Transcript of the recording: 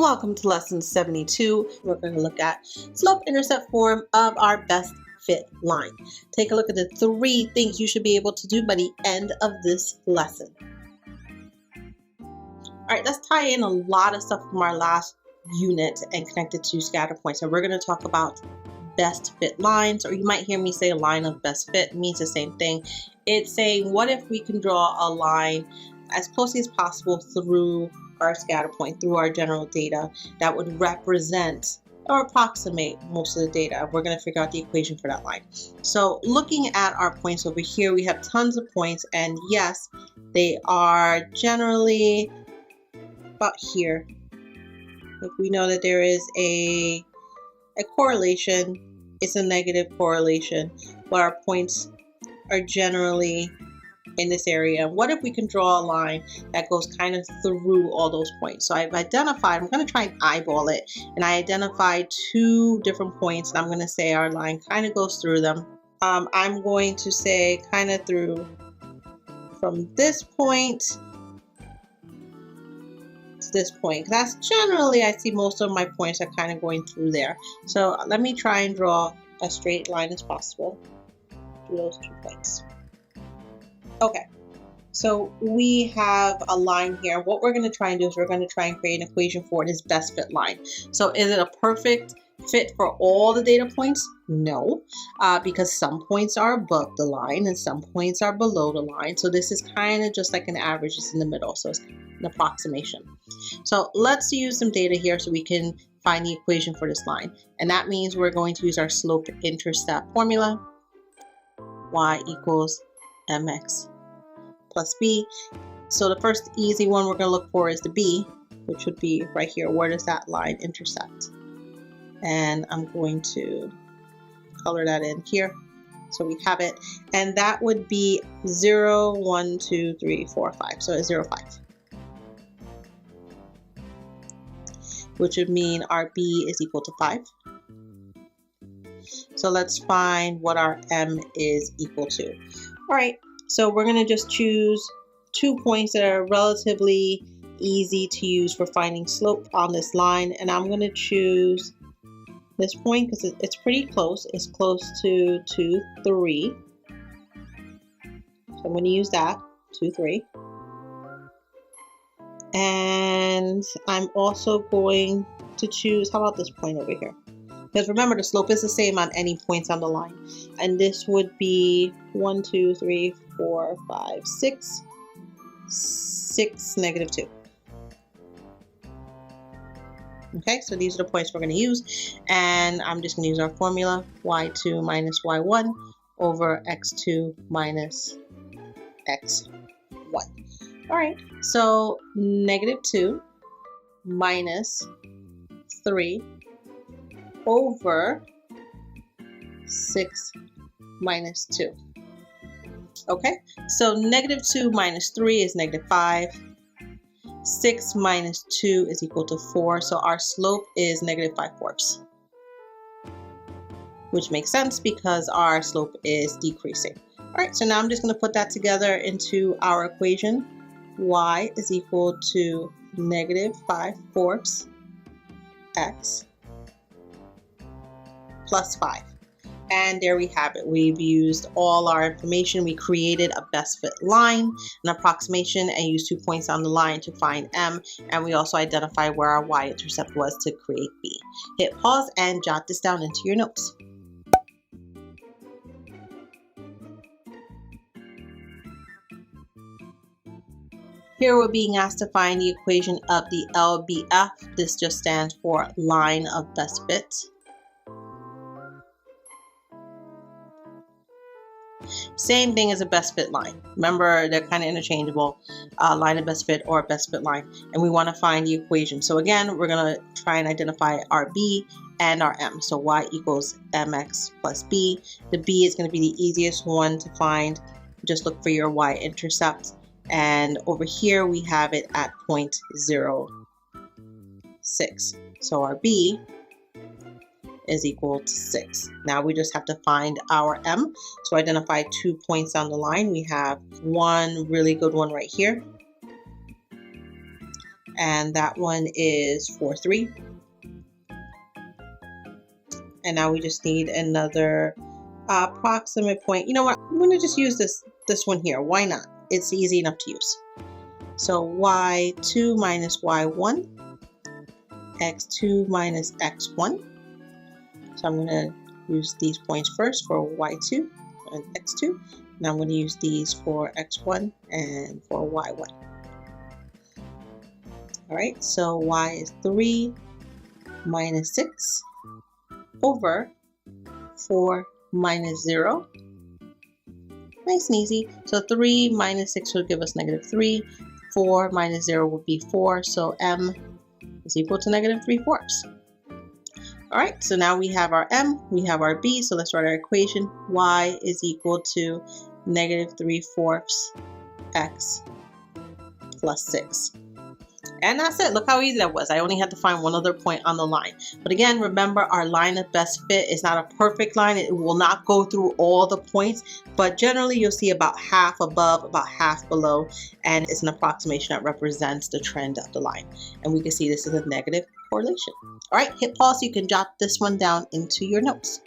Welcome to lesson 72. We're going to look at slope-intercept form of our best fit line. Take a look at the 3 things you should be able to do by the end of this lesson. All right, let's tie in a lot of stuff from our last unit and connect it to scatter points. And we're going to talk about best fit lines, or you might hear me say a line of best fit. It means the same thing. It's saying, what if we can draw a line as closely as possible through our scatter point, through our general data that would represent or approximate most of the data. We're going to figure out the equation for that line. So looking at our points over here, we have tons of points, and yes, they are generally about here. Like, we know that there is a correlation. It's a negative correlation, but our points are generally in this area. What if we can draw a line that goes kind of through all those points? So I've identified, I'm going to try and eyeball it, and I identified 2 different points, and I'm going to say our line kind of goes through them. I'm going to say kind of through from this point to this point. That's generally, I see most of my points are kind of going through there. So let me try and draw a straight line as possible through those 2 points. Okay, so we have a line here. What we're going to try and do is we're going to try and create an equation for this best fit line. So is it a perfect fit for all the data points? No, because some points are above the line and some points are below the line. So this is kind of just like an average. It's in the middle, so it's an approximation. So let's use some data here so we can find the equation for this line. And that means we're going to use our slope-intercept formula. Y equals mx plus b. So the first easy one we're going to look for is the b, which would be right here. Where does that line intersect? And I'm going to color that in here so we have it. And that would be 0, 1, 2, 3, 4, 5. So it's 0, 5. Which would mean our b is equal to 5. So let's find what our m is equal to. All right, so we're going to just choose 2 points that are relatively easy to use for finding slope on this line. And I'm going to choose this point because it's pretty close. It's close to 2, 3. So I'm going to use that, 2, 3. And I'm also going to choose, how about this point over here? Because remember, the slope is the same on any points on the line. And this would be 1, 2, 3, 4, 5, 6, 6, negative 2. Okay, so these are the points we're going to use. And I'm just going to use our formula, y2 minus y1 over x2 minus x1. All right, so negative 2 minus 3 over 6 minus 2. Okay, so negative 2 minus 3 is negative 5. 6 minus 2 is equal to 4. So our slope is negative 5/4, which makes sense because our slope is decreasing. All right, so now I'm just going to put that together into our equation. Y is equal to negative 5/4 x plus 5. And there we have it. We've used all our information. We created a best fit line, an approximation, and used 2 points on the line to find M. And we also identified where our y-intercept was to create B. Hit pause and jot this down into your notes. Here we're being asked to find the equation of the LBF. This just stands for line of best fit. Same thing as a best fit line. Remember, they're kind of interchangeable, line of best fit or best fit line. And we want to find the equation. So again, we're going to try and identify our B and our M. So y equals mx plus b. The b is going to be the easiest one to find. Just look for your y-intercept. And over here, we have it at 0.06. So our b is equal to 6. Now we just have to find our M. So identify 2 points on the line. We have one really good one right here. and that one is 4, 3. And now we just need another approximate point. You know what? I'm going to just use this one here. Why not? It's easy enough to use. So y2 minus y1, x2 minus x1. So I'm going to use these points first for y2 and x2. Now I'm going to use these for x1 and for y1. All right, so y is 3 minus 6 over 4 minus 0. Nice and easy. So 3 minus 6 will give us negative 3. 4 minus 0 would be 4. So m is equal to negative 3/4. All right, so now we have our m, we have our b. So let's write our equation. Y is equal to negative 3/4 x plus 6. And that's it. Look how easy that was. I only had to find one other point on the line. But again, remember, our line of best fit is not a perfect line. It will not go through all the points, but generally you'll see about half above, about half below, and it's an approximation that represents the trend of the line. And we can see this is a negative correlation. All right, hit pause so you can jot this one down into your notes.